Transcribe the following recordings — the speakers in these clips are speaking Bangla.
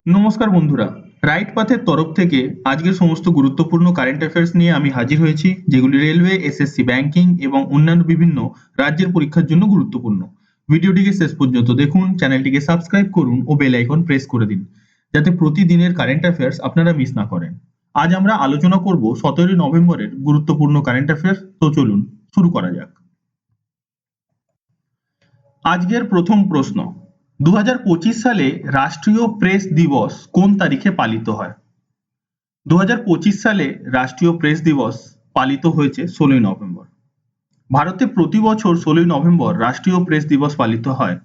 নমস্কার বন্ধুরা, রাইট পাথের তরফ থেকে আজকের সমস্ত গুরুত্বপূর্ণ কারেন্ট অ্যাফেয়ার্স নিয়ে আমি হাজির হয়েছি, যেগুলি রেলওয়ে, এসএসসি, ব্যাংকিং এবং অন্যান্য বিভিন্ন রাজ্যের পরীক্ষার জন্য গুরুত্বপূর্ণ। ভিডিওটিকে শেষ পর্যন্ত দেখুন, চ্যানেলটিকে সাবস্ক্রাইব করুন ও বেল আইকন প্রেস করে দিন, যাতে প্রতিদিনের কারেন্ট অ্যাফেয়ার্স আপনারা মিস না করেন। আজ আমরা আলোচনা করব 17 নভেম্বরের গুরুত্বপূর্ণ কারেন্ট অ্যাফেয়ার্স। তো চলুন শুরু করা যাক। আজকের প্রথম প্রশ্ন, 2025 সালে রাষ্ট্রীয় প্রেস দিবস কোন তারিখে পালিত হয়? 2025 সালে রাষ্ট্রীয় প্রেস দিবস পালিত হয়েছে 16ই নভেম্বর। ভারতে প্রতি বছর 16ই নভেম্বর রাষ্ট্রীয় প্রেস দিবস পালিত হয়।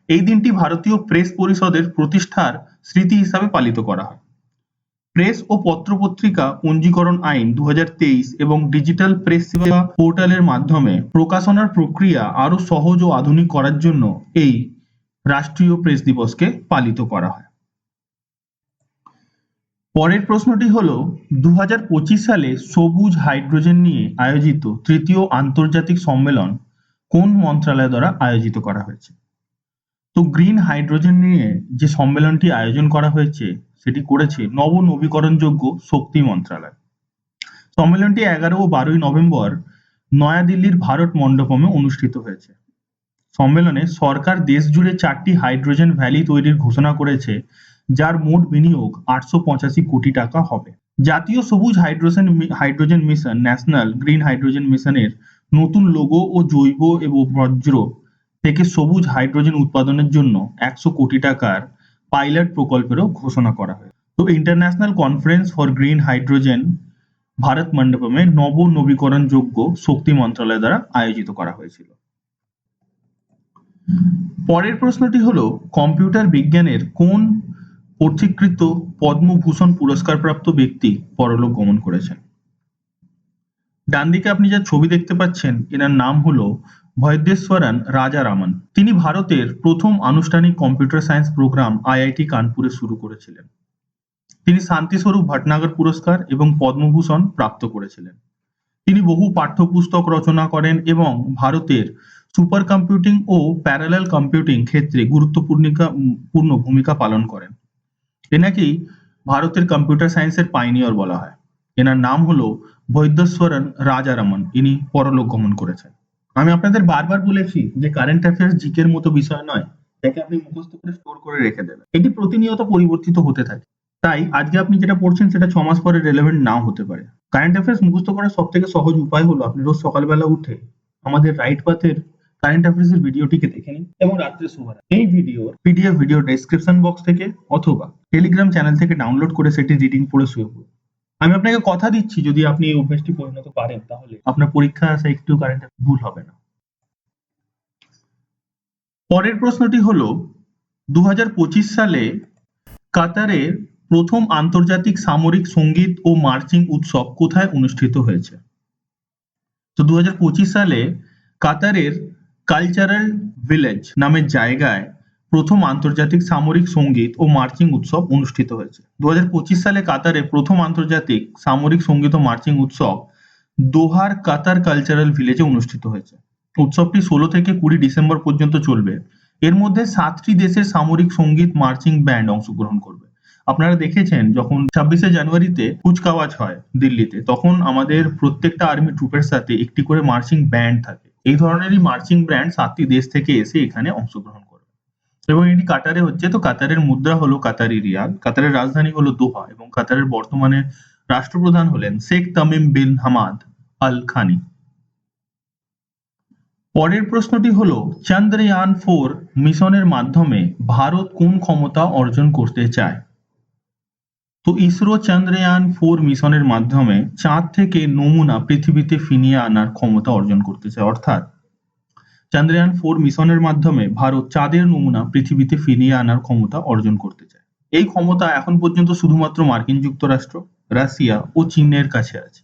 এই দিনটি ভারতীয় প্রেস পরিষদের প্রতিষ্ঠার স্মৃতি হিসাবে পালিত করা হয়। প্রেস ও পত্র-পত্রিকা পঞ্জীকরণ আইন 2023 এবং ডিজিটাল প্রেস সেবা পোর্টালের মাধ্যমে প্রকাশনার প্রক্রিয়া আরো সহজ ও আধুনিক করার জন্য এই রাষ্ট্রীয় প্রেস দিবসকে পালিত করা হয়। পরের প্রশ্নটি হলো, 2025 সালে সবুজ হাইড্রোজেন নিয়ে আয়োজিত তৃতীয় আন্তর্জাতিক সম্মেলন কোন মন্ত্রণালয় দ্বারা আয়োজিত করা হয়েছে? তো গ্রিন হাইড্রোজেন নিয়ে যে সম্মেলনটি আয়োজন করা হয়েছে সেটি করেছে নবনবীকরণযোগ্য শক্তি মন্ত্রণালয়। সম্মেলনটি 11 ও 12 নভেম্বর নয়াদিল্লির ভারত মণ্ডপমে অনুষ্ঠিত হয়েছে। সম্মেলনে সরকার দেশ জুড়ে 4টি হাইড্রোজেন ভ্যালি তৈরির ঘোষণা করেছে, যার মোট বিনিয়োগ 885 কোটি টাকা হবে। জাতীয় সবুজ hydrogen mission, national green hydrogen মিশনের নতুন লোগো ও জৈব এবং বর্জ্য থেকে সবুজ হাইড্রোজেন উৎপাদনের জন্য 100 কোটি টাকার পাইলট প্রকল্পেরও ঘোষণা করা হয়। তো international conference for green hydrogen Bharat মণ্ডপমে নবনবীকরণযোগ্য শক্তি মন্ত্রণালয় দ্বারা আয়োজিত করা হয়েছিল। পরের প্রশ্নটি হলো, কম্পিউটার বিজ্ঞানের কোন পথিকৃৎ পদ্মভূষণ পুরস্কারপ্রাপ্ত ব্যক্তি পরলোক গমন করেছেন? ডান দিকে আপনি যা ছবি দেখতে পাচ্ছেন, এনার নাম হলো বৈদ্যেশ্বরন রাজারামন। তিনি ভারতের প্রথম আনুষ্ঠানিক কম্পিউটার সায়েন্স প্রোগ্রাম আইআইটি কানপুরে শুরু করেছিলেন। তিনি শান্তিস্বরূপ ভটনাগর পুরস্কার এবং পদ্মভূষণ প্রাপ্ত করেছিলেন। তিনি বহু পাঠ্যপুস্তক রচনা করেন এবং ভারতের সুপার কম্পিউটিং ও প্যারালাল কম্পিউটিং ক্ষেত্রে গুরুত্বপূর্ণ ভূমিকা পালন করেন। এনাকেই ভারতের কম্পিউটার সায়েন্সের পাইনিয়র বলা হয়। এনার নাম হলো বৈদ্যেশ্বরন রাজারামন। ইনি পরলোক গমন করেছেন। আমি আপনাদের বারবার বলেছি যে কারেন্ট অ্যাফেয়ার্স জিকের মতো বিষয় নয়, যাকে আপনি মুখস্থ করে স্টোর করে রেখে দেবেন। এটি প্রতিনিয়ত পরিবর্তিত হতে থাকে। তাই আজকে আপনি যেটা পড়ছেন সেটা 6 মাস পরে রেলেভেন্ট নাও হতে পারে। কারেন্ট অ্যাফেয়ার্স মুখস্থ করার সব থেকে সহজ উপায় হলো আপনি রোজ সকালবেলা উঠে আমাদের রাইট পাথের কারেন্ট অ্যাফেয়ার্স এর ভিডিওটিকে দেখে নিন এবং রাত্রে শোবার এই ভিডিওর পিডিএফ ভিডিও ডেসক্রিপশন বক্স থেকে অথবা টেলিগ্রাম চ্যানেল থেকে ডাউনলোড করে সেটি রিডিং পড়ে শুয়ে পড়ুন। আমি আপনাকে কথা দিচ্ছি, যদি আপনি এই অভ্যাসটি পরিণত পারেন তাহলে আপনার পরীক্ষায় আসা একটু কারেন্ট ভুল হবে না। পরের প্রশ্নটি হলো, 2025 সালে কাতারের প্রথম আন্তর্জাতিক সামরিক সঙ্গীত ও মার্চিং উৎসব কোথায় অনুষ্ঠিত হয়েছে? তো 2025 সালে কাতারের কালচারাল ভিলেজ নামের জায়গায় প্রথম আন্তর্জাতিক সামরিক সঙ্গীত ও মার্চিং উৎসব অনুষ্ঠিত হয়েছে। 2025 সালে কাতারে প্রথম আন্তর্জাতিক সামরিক সঙ্গীত ও মার্চিং উৎসব দোহার কাতার কালচারাল ভিলেজে অনুষ্ঠিত হয়েছে। উৎসবটি 16 থেকে 20 ডিসেম্বর পর্যন্ত চলবে। এর মধ্যে 7টি দেশের সামরিক সঙ্গীত মার্চিং ব্যান্ড অংশগ্রহণ করবে। আপনারা দেখেছেন যখন 26শে জানুয়ারিতে কুচকাওয়াজ হয় দিল্লিতে, তখন আমাদের প্রত্যেকটা আর্মি ট্রুপের সাথে একটি করে মার্চিং ব্যান্ড থাকে। এই ধরনেরই মার্চিং ব্যান্ড 7টি দেশ থেকে এসে এখানে অংশগ্রহণ করবে এবং এটি কাতারে হচ্ছে। তো কাতারের মুদ্রা হলো কাতারি রিয়াল, কাতারের রাজধানী হলো দোহা এবং কাতারের বর্তমানে রাষ্ট্রপ্রধান হলেন Sheikh Tamim bin Hamad Al Thani. পরের প্রশ্নটি হলো, চন্দ্রয়ান-4 মিশনের মাধ্যমে ভারত কোন ক্ষমতা অর্জন করতে চায়? তো ইসরো চন্দ্রয়ান-4 মিশনের মাধ্যমে চাঁদ থেকে নমুনা পৃথিবীতে ফিরিয়ে আনার ক্ষমতা অর্জন করতে চায়। অর্থাৎ চন্দ্রয়ান-4 মিশনের মাধ্যমে ভারত চাঁদের নমুনা পৃথিবীতে ফিরিয়ে আনার ক্ষমতা অর্জন করতে চায়। এই ক্ষমতা এখন পর্যন্ত শুধুমাত্র মার্কিন যুক্তরাষ্ট্র, রাশিয়া ও চীনের কাছে আছে।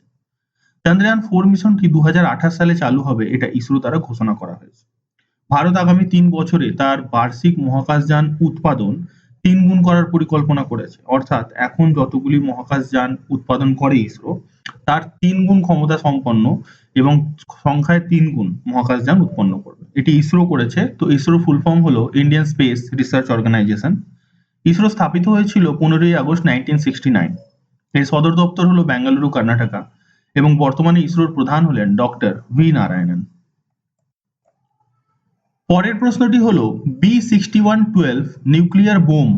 চন্দ্রয়ান-4 মিশনটি 2028 সালে চালু হবে, এটা ইসরো দ্বারা ঘোষণা করা হয়েছে। ভারত আগামী 3 বছরে তার বার্ষিক মহাকাশযান উৎপাদন 3 গুণ করার পরিকল্পনা করেছে। অর্থাৎ এখন যতগুলি মহাকাশযান উৎপাদন করে ইসরো, তার 3 গুণ ক্ষমতা সম্পন্ন এবং সংখ্যায় 3 গুণ মহাকাশযান উৎপন্ন করবে। এটি ইসরো করেছে। তো ইসরো ফুল ফর্ম হলো Indian Space Research Organisation. ISRO স্থাপিত হয়েছিল 15ই আগস্ট 1969। এর সদর দপ্তর হলো বেঙ্গালুরু, কর্ণাটকা, এবং বর্তমানে ইসরোর প্রধান হলেন ডক্টর ভি নারায়ণন। পরের প্রশ্নটি হলো B6112 নিউক্লিয়ার বোম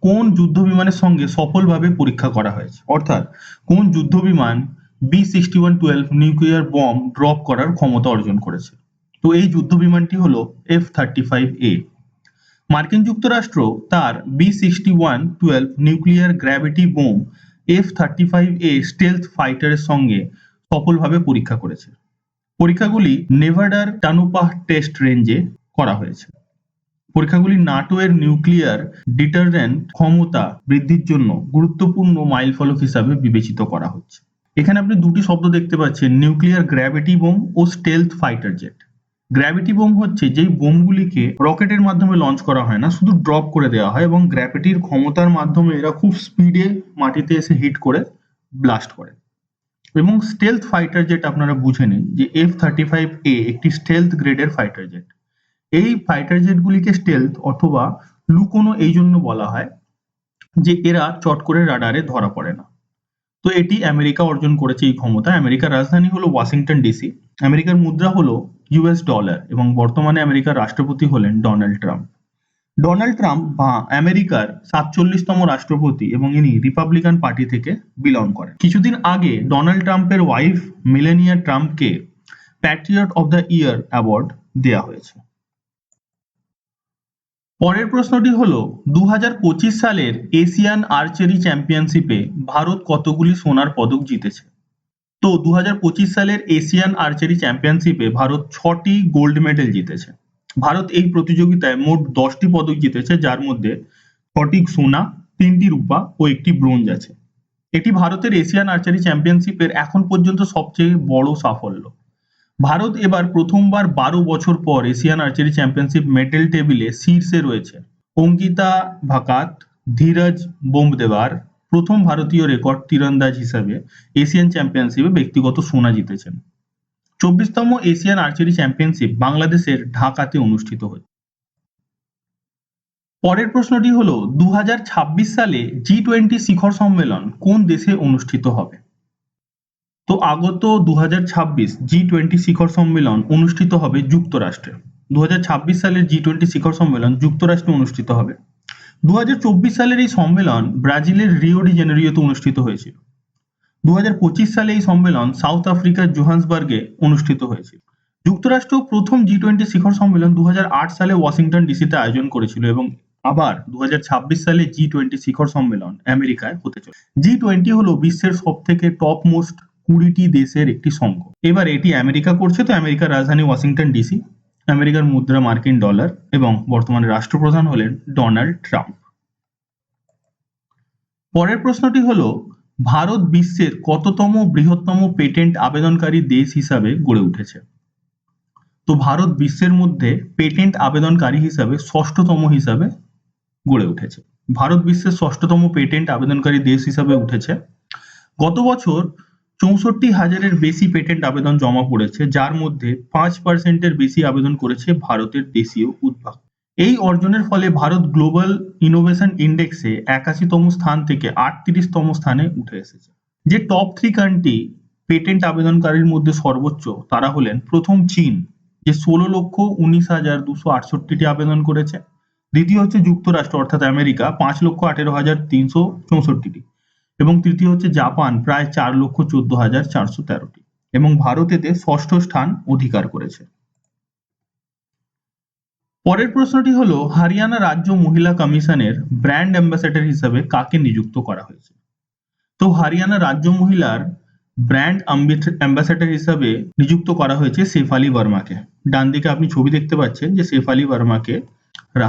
কোন যুদ্ধ বিমানের সঙ্গে সফলভাবে পরীক্ষা করা হয়েছে, অর্থাৎ কোন যুদ্ধ বিমান B6112 নিউক্লিয়ার বম ড্রপ করার ক্ষমতা অর্জন করেছে। তো এই যুদ্ধ বিমানটি হলো F-35A। মার্কিন যুক্তরাষ্ট্র তার B6112 nuclear gravity bomb F-35A stealth ফাইটারের সঙ্গে সফলভাবে পরীক্ষা করেছে। পরীক্ষাগুলি নেভাডার টানুপাহ টেস্ট রেঞ্জে করা হয়েছে। পরীক্ষাগুলি নাটো এর নিউক্লিয়ার ডিটাররেন্ট ক্ষমতা বৃদ্ধির জন্য গুরুত্বপূর্ণ মাইলফলক হিসাবে বিবেচিত করা হচ্ছে। এখানে আপনি দুটি শব্দ দেখতে পাচ্ছেন, নিউক্লিয়ার গ্র্যাভিটি বোম ও stealth fighter jet. Gravity bomb হচ্ছে যেই বোমগুলিকে রকেটের মাধ্যমে লঞ্চ করা হয় না, শুধু ড্রপ করে দেওয়া হয় এবং গ্র্যাভিটির ক্ষমতার মাধ্যমে এরা খুব স্পিডে মাটিতে এসে হিট করে ব্লাস্ট করে। এবং স্টেলথ ফাইটার জেট আপনারা বুঝে নিন যে F-35A একটি স্টেলথ গ্রেডের ফাইটার জেট। এই ফাইটার জেটগুলিকে স্টেলথ অথবা লুকোনো এই জন্য বলা হয় যে এরা চট করে রাডারে ধরা পড়ে না। তো এটি আমেরিকা অর্জন করেছে এই ক্ষমতা। আমেরিকার রাজধানী হলো ওয়াশিংটন ডিসি। আমেরিকার মুদ্রা হলো US ডলার এবং বর্তমানে আমেরিকার রাষ্ট্রপতি হলেন ডোনাল্ড ট্রাম্প। ডোনাল্ড ট্রাম্প বা আমেরিকার 47তম রাষ্ট্রপতি এবং ইনি রিপাবলিকান পার্টি থেকে বিলং করেন। কিছুদিন আগে ডোনাল্ড ট্রাম্পের ওয়াইফ মেলানিয়া ট্রাম্পকে Patriot of the year award দেওয়া হয়েছে। পরের প্রশ্নটি হলো 2025 সালের এশিয়ান আর্চারি চ্যাম্পিয়নশিপে ভারত কতগুলি সোনার পদক জিতেছে। তো 2025 সালের এশিয়ান আর্চারি চ্যাম্পিয়নশিপে ভারত 6টি গোল্ড মেডেল জিতেছে। ভারত এই প্রতিযোগিতায় মোট 10টি পদক জিতেছে, যার মধ্যে 6টি সোনা, 3টি রূপা ও 1টি ব্রোঞ্জ আছে। এটি ভারতের এশিয়ান আর্চারি চ্যাম্পিয়নশিপের এখন পর্যন্ত সবচেয়ে বড় সাফল্য। ভারত এবার প্রথমবার 12 বছর পর এশিয়ান আর্চারি চ্যাম্পিয়নশিপ মেডেল টেবিলে শীর্ষে রয়েছে। অঙ্কিতা ভাকাত, ধীরজ বোমদেওয়ার প্রথম ভারতীয় রেকর্ড তীরন্দাজ হিসাবে এশিয়ান চ্যাম্পিয়নশিপে ব্যক্তিগত সোনা জিতেছেন। 24তম এশিয়ান আর্চারি চ্যাম্পিয়নশিপ বাংলাদেশের ঢাকাতে অনুষ্ঠিত হয়েছে। পরের প্রশ্নটি হলো 2026 সালে G20 শিখর সম্মেলন কোন দেশে অনুষ্ঠিত হবে। তো আগত 2026 G20 শিখর সম্মেলন অনুষ্ঠিত হবে যুক্তরাষ্ট্রে। 2026 সালের G20 শিখর সম্মেলন যুক্তরাষ্ট্রে অনুষ্ঠিত হবে। 2024 সালের এই সম্মেলন ব্রাজিলের রিও ডি জেনেরিওতে অনুষ্ঠিত হয়েছিল। 2025 সালে এই সম্মেলন সাউথ আফ্রিকার জোহান্সবার্গে অনুষ্ঠিত হয়েছিল। যুক্তরাষ্ট্র প্রথম G20 শিখর সম্মেলন 2008 সালে ওয়াশিংটন ডিসিতে আয়োজন করেছিল এবং আবার 2026 সালে G20 শিখর সম্মেলন আমেরিকায় হতে চলেছে। G20 হলো বিশ্বের সবথেকে টপ মোস্ট 20টি দেশের একটি সংঘ। এবার এটি আমেরিকা করছে, তো আমেরিকার রাজধানী ওয়াশিংটন ডিসি। আমেরিকার মুদ্রা মার্কিন ডলার এবং বর্তমানে রাষ্ট্রপ্রধান হলেন ডোনাল্ড ট্রাম্প। পরের প্রশ্নটি হলো ভারত বিশ্বের কততম বৃহত্তম পেটেন্ট আবেদনকারী দেশ হিসাবে গড়ে উঠেছে। তো ভারত বিশ্বের মধ্যে পেটেন্ট আবেদনকারী হিসাবে 6ষ্ঠতম হিসাবে গড়ে উঠেছে। ভারত বিশ্বের 6ষ্ঠতম পেটেন্ট আবেদনকারী দেশ হিসাবে উঠেছে। গত বছর 64,000-এর বেশি পেটেন্ট আবেদন জমা পড়েছে, যার মধ্যে 5%-এর বেশি আবেদন করেছে ভারতের দেশীয় উদ্ভাবক। এই অর্জনের ফলে ভারত গ্লোবাল ইনোভেশন ইন্ডেক্সে 81তম স্থান থেকে 38তম স্থানে উঠে এসেছে। যে টপ 3 কান্ট্রি পেটেন্ট আবেদনকারীর মধ্যে সর্বোচ্চ তারা হলেন প্রথম চীন, যে 16,19,268টি আবেদন করেছে। দ্বিতীয় হচ্ছে যুক্তরাষ্ট্র অর্থাৎ আমেরিকা, 5,18,364টি, এবং তৃতীয় হচ্ছে জাপান, প্রায় 4,14,413টি, এবং ভারত এতে 6ষ্ঠ স্থান অধিকার করেছে। পরের প্রশ্নটি হলো হরিয়ানা রাজ্য মহিলা কমিশনের ব্র্যান্ড অ্যাম্বাসেডর হিসাবে কাকে নিযুক্ত করা হয়েছে। তো হরিয়ানা রাজ্য মহিলার ব্র্যান্ড অ্যাম্বাসেডর হিসাবে নিযুক্ত করা হয়েছে শেফালি বর্মাকে। ডান দিকে আপনি ছবি দেখতে পাচ্ছেন যে শেফালি বর্মাকে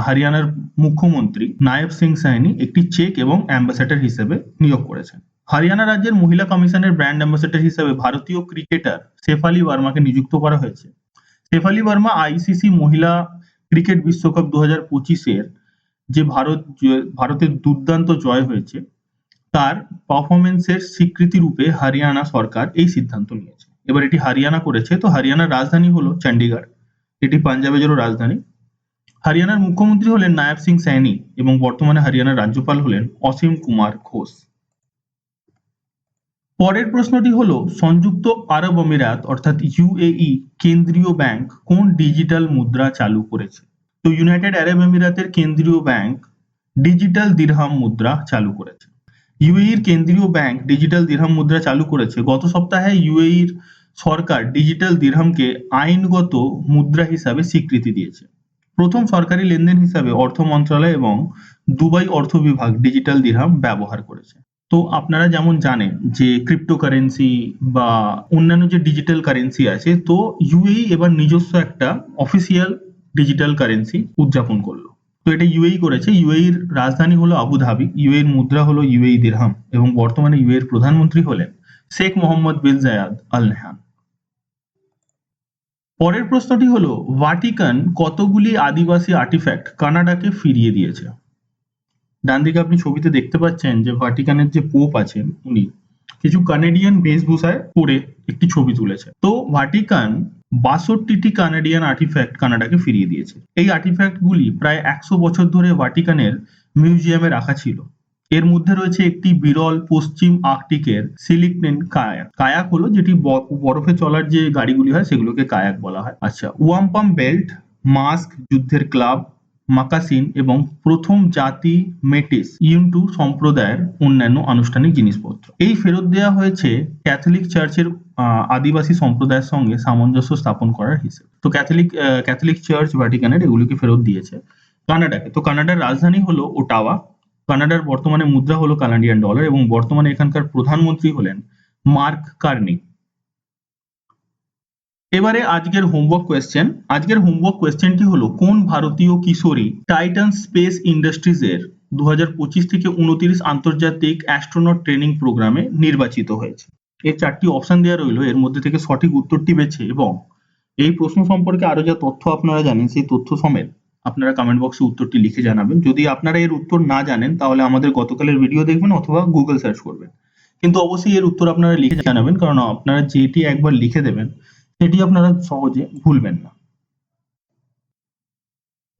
হরিয়ানার মুখ্যমন্ত্রী নায়েব সিং সাইনি একটি চেক এবং অ্যাম্বাসেডর হিসেবে নিয়োগ করেছেন। হরিয়ানা রাজ্যের মহিলা কমিশনের ব্র্যান্ড অ্যাম্বাসেডর হিসেবে ভারতীয় ক্রিকেটার শেফালি বর্মাকে নিযুক্ত করা হয়েছে। শেফালি বর্মা আইসিসি মহিলা ক্রিকেট বিশ্বকাপ 2025-এর যে ভারতের দুর্দান্ত জয় হয়েছে তার পারফরমেন্সের স্বীকৃতি রূপে হরিয়ানা সরকার এই সিদ্ধান্ত নিয়েছে। এবার এটি হরিয়ানা করেছে, তো হরিয়ানার রাজধানী হলো চণ্ডীগড়, এটি পাঞ্জাবেরও রাজধানী। হরিয়ানার মুখ্যমন্ত্রী হলেন নায়াব সিং সैनी এবং বর্তমানে হরিয়ানার রাজ্যপাল হলেন অসীম কুমার ঘোষ। পরের প্রশ্নটি হলো সংযুক্ত আরব আমিরাত অর্থাৎ ইউএই কেন্দ্রীয় ব্যাংক কোন ডিজিটাল মুদ্রা চালু করেছে? তো ইউনাইটেড আরব আমিরাতের কেন্দ্রীয় ব্যাংক ডিজিটাল দিরহাম মুদ্রা চালু করেছে। ইউএইর কেন্দ্রীয় ব্যাংক ডিজিটাল দিরহাম মুদ্রা চালু করেছে। গত সপ্তাহে ইউএইর সরকার ডিজিটাল দিরহামকে আইনগত মুদ্রা হিসাবে স্বীকৃতি দিয়েছে। প্রথম সরকারি লেনদেন হিসাবে অর্থ মন্ত্রণালয় এবং দুবাই অর্থ বিভাগ ডিজিটাল দিরহাম ব্যবহার করেছে। তো আপনারা যেমন জানেন যে ক্রিপ্টোকারেন্সি বা অন্যান্য যে ডিজিটাল কারেন্সি আছে, তো ইউএই এবার নিজস্ব একটা অফিসিয়াল ডিজিটাল কারেন্সি উদযাপন করলো। তো এটা ইউএই করেছে। ইউএইর রাজধানী হলো আবুধাবি, ইউএইর মুদ্রা হলো ইউএই দিরহাম এবং বর্তমানে ইউএইর প্রধানমন্ত্রী হলেন শেখ মোহাম্মদ বিন জায়েদ আল নাহয়ান। পরের প্রশ্নটি হলো ভাটিকান কতগুলি আদিবাসী আর্টিফ্যাক্ট কানাডাকে ফিরিয়ে দিয়েছে? ডান দিকে আপনি ছবিতে দেখতে পাচ্ছেন যে ভাটিকানের যে পোপ আছেন উনি কিছু কানাডিয়ান বেশভূষায় পরে একটি ছবি তুলেছে। তো ভাটিকান ৬২টি কানাডিয়ান আর্টিফ্যাক্ট কানাডাকে ফিরিয়ে দিয়েছে। এই আর্টিফ্যাক্ট গুলি প্রায় ১০০ বছর ধরে ভাটিকানের মিউজিয়ামে রাখা ছিল। এর মধ্যে রয়েছে একটি বিরল পশ্চিম আর্কটিকের সিলিকনেন কায়াক। কায়াক হলো যেটি বরফে চলার যে গাড়িগুলি হয় সেগুলোকে কায়াক বলা হয়। আচ্ছা, ওয়াম্পাম বেল্ট, মাস্ক, যুদ্ধের ক্লাব, মাকাসিন এবং প্রথম জাতি মেটিস ইউন্টু সম্প্রদায়ের অন্যান্য আনুষ্ঠানিক জিনিসপত্র। এই ফেরত দেওয়া হয়েছে ক্যাথলিক চার্চের আদিবাসী সম্প্রদায়ের সঙ্গে সামঞ্জস্য স্থাপন করার হিসেবে। তো ক্যাথলিক চার্চ ভ্যাটিকানের এগুলিকে ফেরত দিয়েছে কানাডাকে। তো কানাডার রাজধানী হলো ওটাওয়া। কানাডার বর্তমানে মুদ্রা হলো কানাডিয়ান ডলার এবং বর্তমানে এখানকার প্রধানমন্ত্রী হলেন মার্ক কার্নি। এবারে আজকের হোমওয়ার্ক কোয়েশ্চেন। আজকের হোমওয়ার্ক কোয়েশ্চেনটি হলো কোন ভারতীয় কিশোরী টাইটান স্পেস ইন্ডাস্ট্রিজ এর 2025 থেকে 29 আন্তর্জাতিক অ্যাস্ট্রোনট ট্রেনিং প্রোগ্রামে নির্বাচিত হয়েছে? এর 4টি অপশন দেওয়া রইল, এর মধ্যে থেকে সঠিক উত্তরটি বেছে এবং এই প্রশ্ন সম্পর্কে আরো যা তথ্য আপনারা জানেন সেই তথ্য সমেত আপনারা কমেন্ট বক্সে উত্তরটি লিখে জানাবেন। যদি আপনারা এর উত্তর না জানেন তাহলে আমাদের গতকালের ভিডিও দেখবেন অথবা গুগল সার্চ করবেন, কিন্তু অবশ্যই এর উত্তর আপনারা লিখে জানাবেন, কারণ আপনারা যেটি একবার লিখে দেবেন সেটি আপনারা সহজে ভুলবেন না।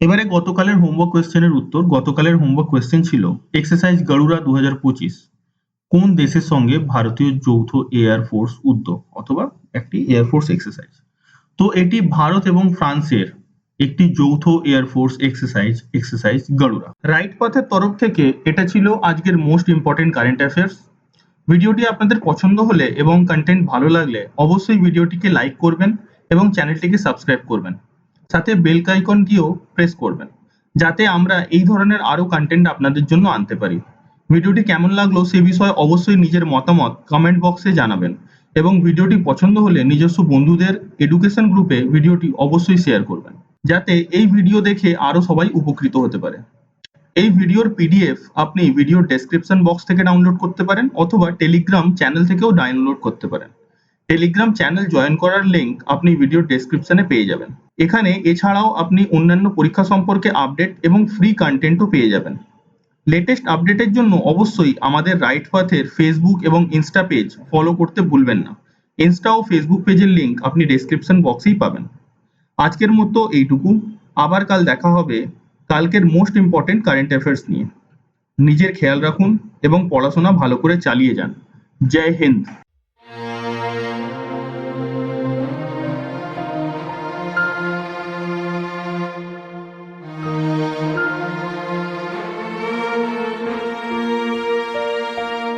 এবারে গতকালের হোমওয়ার্ক কোয়েশ্চেনের উত্তর। গতকালের হোমওয়ার্ক কোয়েশ্চেন ছিল এক্সারসাইজ গরুড়া 2025 কোন দেশের সঙ্গে ভারতীয় যৌথ এয়ার ফোর্স উদ্যোগ অথবা একটি এয়ার ফোর্স এক্সারসাইজ? তো এটি ভারত এবং ফ্রান্সের একটি যৌথ air force exercise Garuda. Right পাথের তরফ থেকে এটা ছিল আজকের মোস্ট ইম্পর্টেন্ট কারেন্ট অ্যাফেয়ার্স। ভিডিওটি আপনাদের পছন্দ হলে এবং কন্টেন্ট ভালো লাগলে অবশ্যই ভিডিওটিকে লাইক করবেন এবং চ্যানেলটিকে সাবস্ক্রাইব করবেন, সাথে বেল আইকনটিও প্রেস করবেন যাতে আমরা এই ধরনের আরো কন্টেন্ট আপনাদের জন্য আনতে পারি। ভিডিওটি কেমন লাগলো সে বিষয়ে অবশ্যই নিজের মতামত কমেন্ট বক্সে জানাবেন এবং ভিডিওটি পছন্দ হলে নিজস্ব বন্ধুদের এডুকেশন গ্রুপে ভিডিওটি অবশ্যই শেয়ার করবেন যাতে এই ভিডিও দেখে আরো সবাই উপকৃত হতে পারে। এই ভিডিওর পিডিএফ আপনি ভিডিওর ডেসক্রিপশন বক্স থেকে ডাউনলোড করতে পারেন অথবা টেলিগ্রাম চ্যানেল থেকেও ডাউনলোড করতে পারেন। টেলিগ্রাম চ্যানেল জয়েন করার লিংক আপনি ভিডিওর ডেসক্রিপশনে পেয়ে যাবেন। এখানে এছাড়াও আপনি অন্যান্য পরীক্ষা সম্পর্কে আপডেট এবং ফ্রি কন্টেন্টও পেয়ে যাবেন। লেটেস্ট আপডেটের জন্য অবশ্যই আমাদের রাইট পাথের ফেসবুক এবং ইনস্টা পেজ ফলো করতে ভুলবেন না। ইনস্টা ও ফেসবুক পেজের লিংক আপনি ডেসক্রিপশন বক্সেই পাবেন। আজকের মতো এইটুকু, আবার কাল দেখা হবে কালকের মোস্ট ইম্পর্টেন্ট কারেন্ট অ্যাফেয়ার্স নিয়ে। নিজের খেয়াল রাখুন এবং পড়াশোনা ভালো করে চালিয়ে যান। জয় হিন্দ।